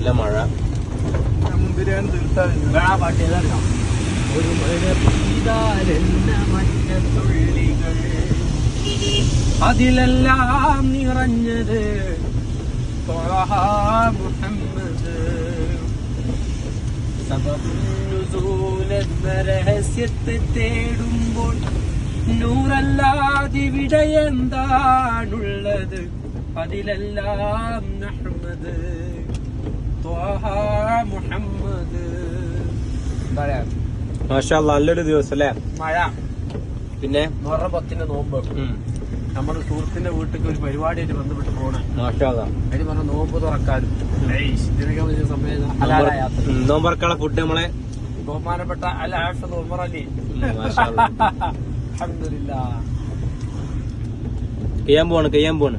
നല്ല മഴ. മുന്തിരിയാണ് തീർത്താ പാട്ട് ഏതാ ഒരു മഴ പെയ്താലെന്ന മഞ്ഞ തുള്ളികൾ അതിലെല്ലാം നിറഞ്ഞത് ത്വഹ മുഹമ്മദ്. സബബുൻ എന്ന രഹസ്യത്തെ തേടുമ്പോൾ നൂറല്ലാതിവിടെ എന്താണുള്ളത് അതിലെല്ലാം അഹ്മദ് ത്വഹ മുഹമ്മദ്. മാഷാ അല്ലാഹ് നല്ലൊരു ദിവസം അല്ലേ? മഴ. പിന്നെ മുഹറം 10 നോമ്പ്. നമ്മുടെ സുഹൃത്തിന്റെ വീട്ടിലേക്ക് ഒരു പരിപാടിയായിട്ട് ബന്ധപ്പെട്ട് പോകണം. മാഷാ അല്ലാഹ്. അതിന് പറഞ്ഞ നോമ്പ് തുറക്കാനും നോമ്പറക്കാനുള്ള ഫുഡ് നമ്മളെ ബഹുമാനപ്പെട്ട അൽ ഹാഫിദ് ഉമർ അലി മാഷാ അല്ലാഹ് അൽഹംദുലില്ലാഹ് കയ്യാൻ പോണ്